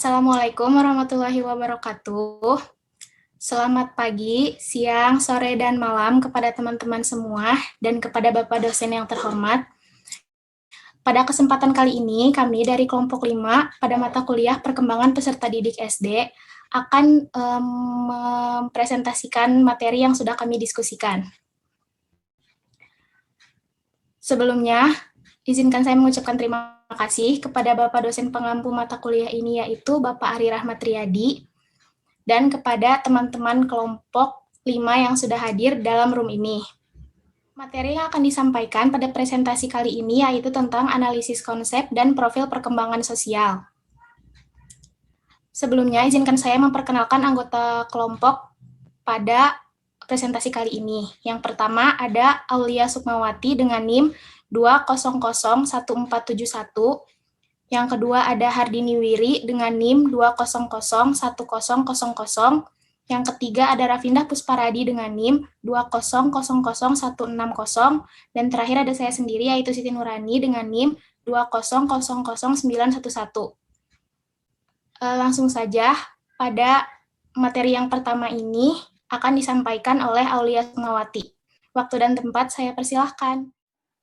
Assalamualaikum warahmatullahi wabarakatuh. Selamat pagi, siang, sore, dan malam kepada teman-teman semua dan kepada Bapak dosen yang terhormat. Pada kesempatan kali ini, kami dari kelompok 5 pada mata kuliah Perkembangan Peserta Didik SD akan mempresentasikan materi yang sudah kami diskusikan. Sebelumnya, izinkan saya mengucapkan terima kasih kepada Bapak dosen pengampu mata kuliah ini, yaitu Bapak Ari Rahmat Riyadi, dan kepada teman-teman kelompok 5 yang sudah hadir dalam room ini. Materi yang akan disampaikan pada presentasi kali ini yaitu tentang analisis konsep dan profil perkembangan sosial. Sebelumnya, izinkan saya memperkenalkan anggota kelompok pada presentasi kali ini. Yang pertama ada Aulia Sukmawati dengan NIM 2001471. Yang kedua ada Hardini Wiri dengan NIM 2001000. Yang ketiga ada Rafindah Pusparadi dengan NIM 2000160. Dan terakhir ada saya sendiri yaitu Siti Nurani dengan NIM 2000911. Langsung saja pada materi yang pertama ini akan disampaikan oleh Aulia Sukmawati. Waktu dan tempat saya persilahkan.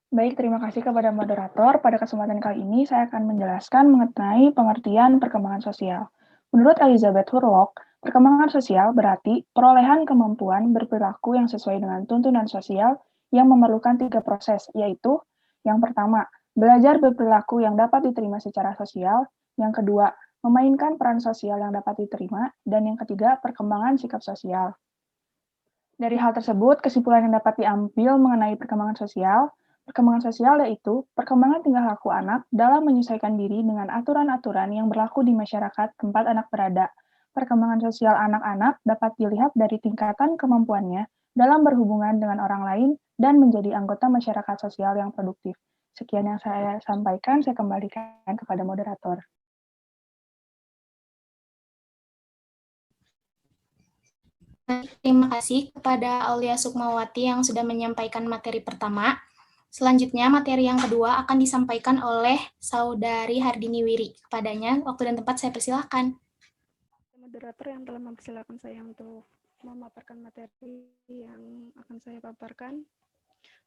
Baik, terima kasih kepada moderator. Pada kesempatan kali ini, saya akan menjelaskan mengenai pengertian perkembangan sosial. Menurut Elizabeth Hurlock, perkembangan sosial berarti perolehan kemampuan berperilaku yang sesuai dengan tuntunan sosial yang memerlukan 3 proses, yaitu yang pertama, belajar berperilaku yang dapat diterima secara sosial, yang kedua, memainkan peran sosial yang dapat diterima, dan yang ketiga, perkembangan sikap sosial. Dari hal tersebut, kesimpulan yang dapat diambil mengenai perkembangan sosial yaitu perkembangan tingkah laku anak dalam menyesuaikan diri dengan aturan-aturan yang berlaku di masyarakat tempat anak berada. Perkembangan sosial anak-anak dapat dilihat dari tingkatan kemampuannya dalam berhubungan dengan orang lain dan menjadi anggota masyarakat sosial yang produktif. Sekian yang saya sampaikan, saya kembalikan kepada moderator. Terima kasih kepada Aulia Sukmawati yang sudah menyampaikan materi pertama. Selanjutnya, materi yang kedua akan disampaikan oleh Saudari Hardini Wiri. Kepadanya, waktu dan tempat saya persilahkan. Moderator yang telah mempersilahkan saya untuk memaparkan materi yang akan saya paparkan.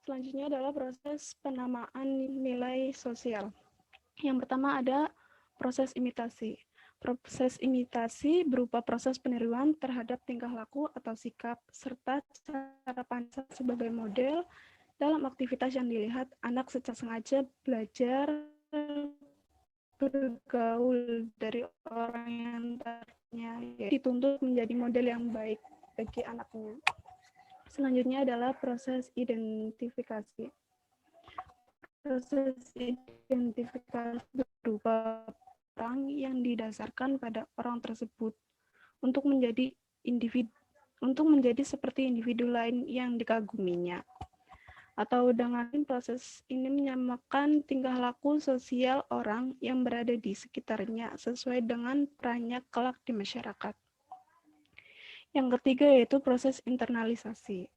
Selanjutnya adalah proses penamaan nilai sosial. Yang pertama ada proses imitasi. Proses imitasi berupa proses peniruan terhadap tingkah laku atau sikap, serta cara pandang sebagai model dalam aktivitas yang dilihat anak secara sengaja belajar bergaul dari orang yang tadinya dituntut menjadi model yang baik bagi anaknya. Selanjutnya adalah proses identifikasi. Proses identifikasi berupa orang yang didasarkan pada orang tersebut untuk menjadi seperti individu lain yang dikaguminya. Atau dengan proses ini menyamakan tingkah laku sosial orang yang berada di sekitarnya sesuai dengan perannya kelak di masyarakat. Yang ketiga yaitu proses internalisasi.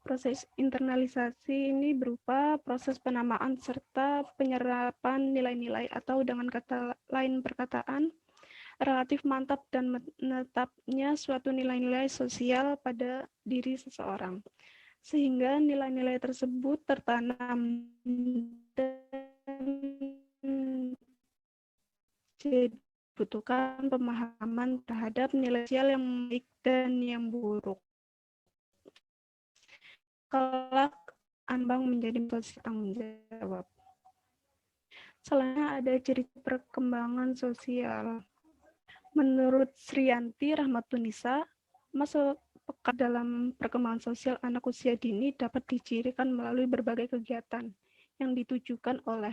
Proses internalisasi ini berupa proses penamaan serta penyerapan nilai-nilai atau dengan kata lain perkataan relatif mantap dan menetapnya suatu nilai-nilai sosial pada diri seseorang, sehingga nilai-nilai tersebut tertanam dan dibutuhkan pemahaman terhadap nilai sosial yang baik dan yang buruk. Kelak ambang menjadi posisi tanggung jawab. Selanjutnya ada ciri perkembangan sosial. Menurut Sriyanti Rahmatunisa, masa dalam perkembangan sosial anak usia dini dapat dicirikan melalui berbagai kegiatan yang ditujukan oleh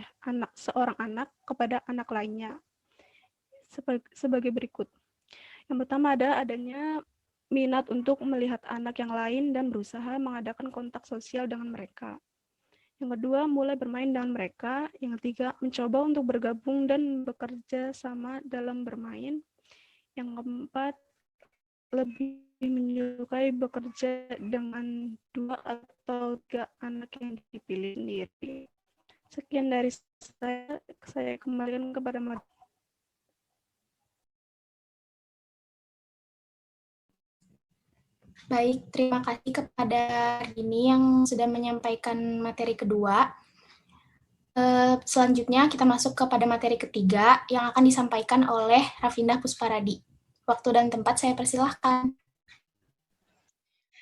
seorang anak kepada anak lainnya sebagai berikut. Yang pertama adanya minat untuk melihat anak yang lain dan berusaha mengadakan kontak sosial dengan mereka. Yang kedua, mulai bermain dengan mereka. Yang ketiga, mencoba untuk bergabung dan bekerja sama dalam bermain. Yang keempat, lebih menyukai bekerja dengan 2 atau 3 anak yang dipilih sendiri. Sekian dari saya kembalikan kepada Baik, terima kasih kepada Rini yang sudah menyampaikan materi kedua. Selanjutnya kita masuk kepada materi ketiga yang akan disampaikan oleh Rafinda Pusparadi. Waktu dan tempat saya persilahkan.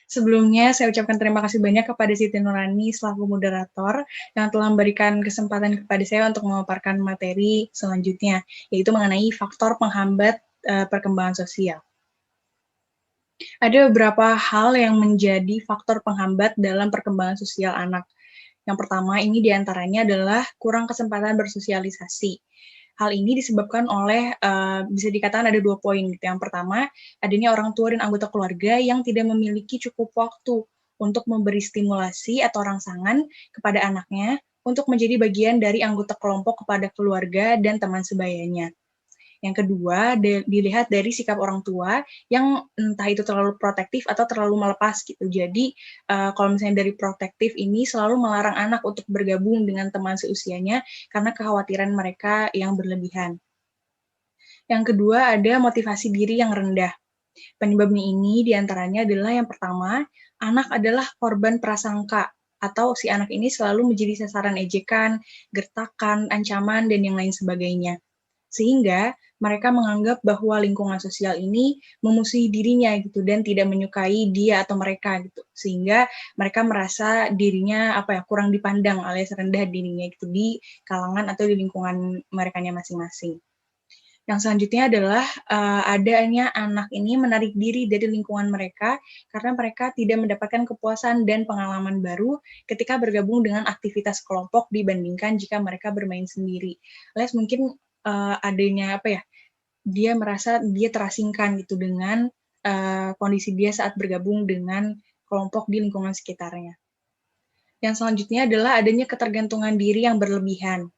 Sebelumnya, saya ucapkan terima kasih banyak kepada Siti Nurani selaku moderator yang telah memberikan kesempatan kepada saya untuk memaparkan materi selanjutnya, yaitu mengenai faktor penghambat perkembangan sosial. Ada beberapa hal yang menjadi faktor penghambat dalam perkembangan sosial anak. Yang pertama, ini diantaranya adalah kurang kesempatan bersosialisasi. Hal ini disebabkan oleh, bisa dikatakan ada 2 poin. Yang pertama, adanya orang tua dan anggota keluarga yang tidak memiliki cukup waktu untuk memberi stimulasi atau rangsangan kepada anaknya untuk menjadi bagian dari anggota kelompok kepada keluarga dan teman sebayanya. Yang kedua, dilihat dari sikap orang tua yang entah itu terlalu protektif atau terlalu melepas gitu. Jadi, kalau misalnya dari protektif ini selalu melarang anak untuk bergabung dengan teman seusianya karena kekhawatiran mereka yang berlebihan. Yang kedua, ada motivasi diri yang rendah. Penyebabnya ini diantaranya adalah yang pertama, anak adalah korban prasangka atau si anak ini selalu menjadi sasaran ejekan, gertakan, ancaman, dan yang lain sebagainya. Sehingga mereka menganggap bahwa lingkungan sosial ini memusuhi dirinya gitu dan tidak menyukai dia atau mereka gitu. Sehingga mereka merasa dirinya kurang dipandang alias rendah dirinya gitu di kalangan atau di lingkungan merekanya masing-masing. Yang selanjutnya adalah adanya anak ini menarik diri dari lingkungan mereka karena mereka tidak mendapatkan kepuasan dan pengalaman baru ketika bergabung dengan aktivitas kelompok dibandingkan jika mereka bermain sendiri. Alias mungkin adanya dia merasa dia terasingkan gitu dengan kondisi dia saat bergabung dengan kelompok di lingkungan sekitarnya. Yang selanjutnya adalah adanya ketergantungan diri yang berlebihan.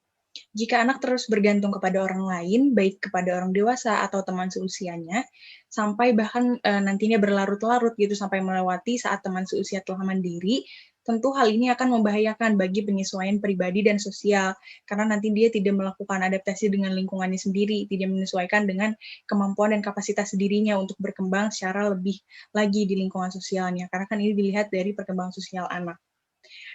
Jika anak terus bergantung kepada orang lain, baik kepada orang dewasa atau teman seusianya, sampai bahkan nantinya berlarut-larut gitu sampai melewati saat teman seusia telah mandiri, tentu hal ini akan membahayakan bagi penyesuaian pribadi dan sosial, karena nanti dia tidak melakukan adaptasi dengan lingkungannya sendiri, tidak menyesuaikan dengan kemampuan dan kapasitas dirinya untuk berkembang secara lebih lagi di lingkungan sosialnya, karena kan ini dilihat dari perkembangan sosial anak.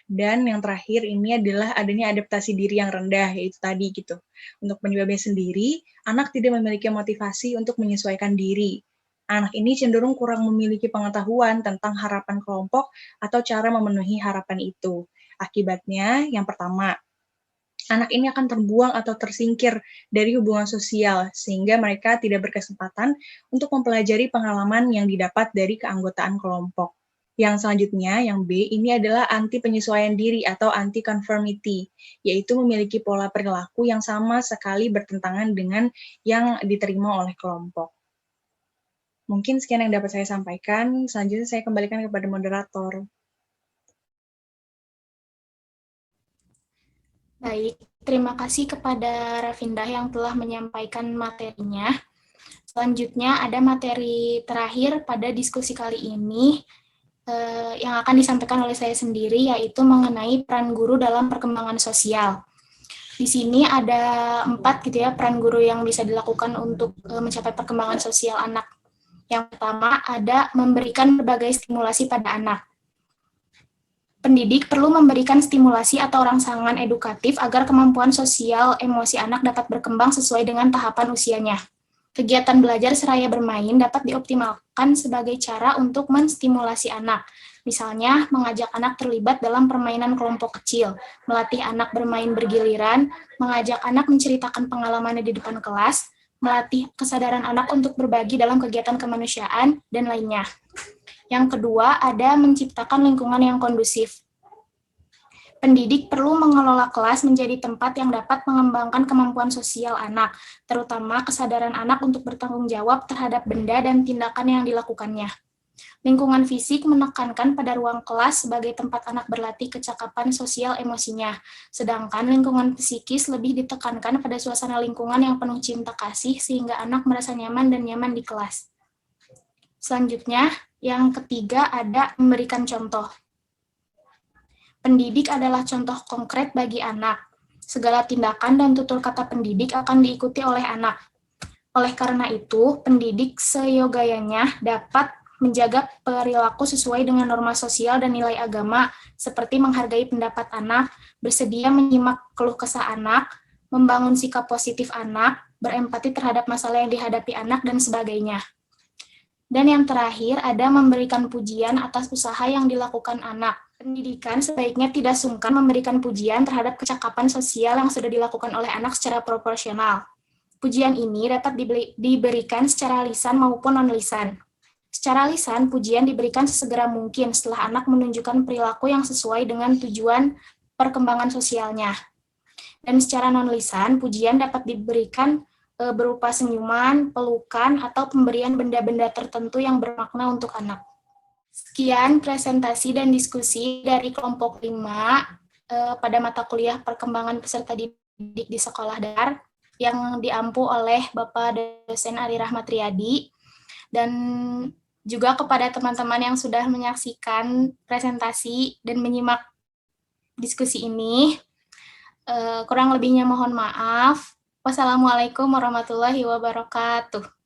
Dan yang terakhir ini adalah adanya adaptasi diri yang rendah, yaitu tadi gitu. Untuk penyebabnya sendiri, anak tidak memiliki motivasi untuk menyesuaikan diri. Anak ini cenderung kurang memiliki pengetahuan tentang harapan kelompok atau cara memenuhi harapan itu. Akibatnya, yang pertama, anak ini akan terbuang atau tersingkir dari hubungan sosial, sehingga mereka tidak berkesempatan untuk mempelajari pengalaman yang didapat dari keanggotaan kelompok. Yang selanjutnya, yang B, ini adalah anti penyesuaian diri atau anti conformity, yaitu memiliki pola perilaku yang sama sekali bertentangan dengan yang diterima oleh kelompok. Mungkin sekian yang dapat saya sampaikan, selanjutnya saya kembalikan kepada moderator. Baik, terima kasih kepada Rafinda yang telah menyampaikan materinya. Selanjutnya ada materi terakhir pada diskusi kali ini, yang akan disampaikan oleh saya sendiri, yaitu mengenai peran guru dalam perkembangan sosial. Di sini ada 4 gitu ya peran guru yang bisa dilakukan untuk mencapai perkembangan sosial anak. Yang pertama ada memberikan berbagai stimulasi pada anak. Pendidik perlu memberikan stimulasi atau rangsangan edukatif agar kemampuan sosial emosi anak dapat berkembang sesuai dengan tahapan usianya. Kegiatan belajar seraya bermain dapat dioptimalkan sebagai cara untuk menstimulasi anak. Misalnya, mengajak anak terlibat dalam permainan kelompok kecil, melatih anak bermain bergiliran, mengajak anak menceritakan pengalamannya di depan kelas, melatih kesadaran anak untuk berbagi dalam kegiatan kemanusiaan, dan lainnya. Yang kedua, ada menciptakan lingkungan yang kondusif. Pendidik perlu mengelola kelas menjadi tempat yang dapat mengembangkan kemampuan sosial anak, terutama kesadaran anak untuk bertanggung jawab terhadap benda dan tindakan yang dilakukannya. Lingkungan fisik menekankan pada ruang kelas sebagai tempat anak berlatih kecakapan sosial emosinya, sedangkan lingkungan psikis lebih ditekankan pada suasana lingkungan yang penuh cinta kasih sehingga anak merasa nyaman dan nyaman di kelas. Selanjutnya, yang ketiga ada memberikan contoh. Pendidik adalah contoh konkret bagi anak. Segala tindakan dan tutur kata pendidik akan diikuti oleh anak. Oleh karena itu, pendidik seyogayanya dapat menjaga perilaku sesuai dengan norma sosial dan nilai agama, seperti menghargai pendapat anak, bersedia menyimak keluh kesah anak, membangun sikap positif anak, berempati terhadap masalah yang dihadapi anak, dan sebagainya. Dan yang terakhir, ada memberikan pujian atas usaha yang dilakukan anak. Pendidikan sebaiknya tidak sungkan memberikan pujian terhadap kecakapan sosial yang sudah dilakukan oleh anak secara proporsional. Pujian ini dapat diberikan secara lisan maupun non-lisan. Secara lisan, pujian diberikan sesegera mungkin setelah anak menunjukkan perilaku yang sesuai dengan tujuan perkembangan sosialnya. Dan secara non-lisan, pujian dapat diberikan berupa senyuman, pelukan, atau pemberian benda-benda tertentu yang bermakna untuk anak. Sekian presentasi dan diskusi dari kelompok 5 pada mata kuliah perkembangan peserta didik di sekolah dasar yang diampu oleh Bapak dosen Ari Rahmat Riyadi, dan juga kepada teman-teman yang sudah menyaksikan presentasi dan menyimak diskusi ini. Kurang lebihnya mohon maaf. Wassalamualaikum warahmatullahi wabarakatuh.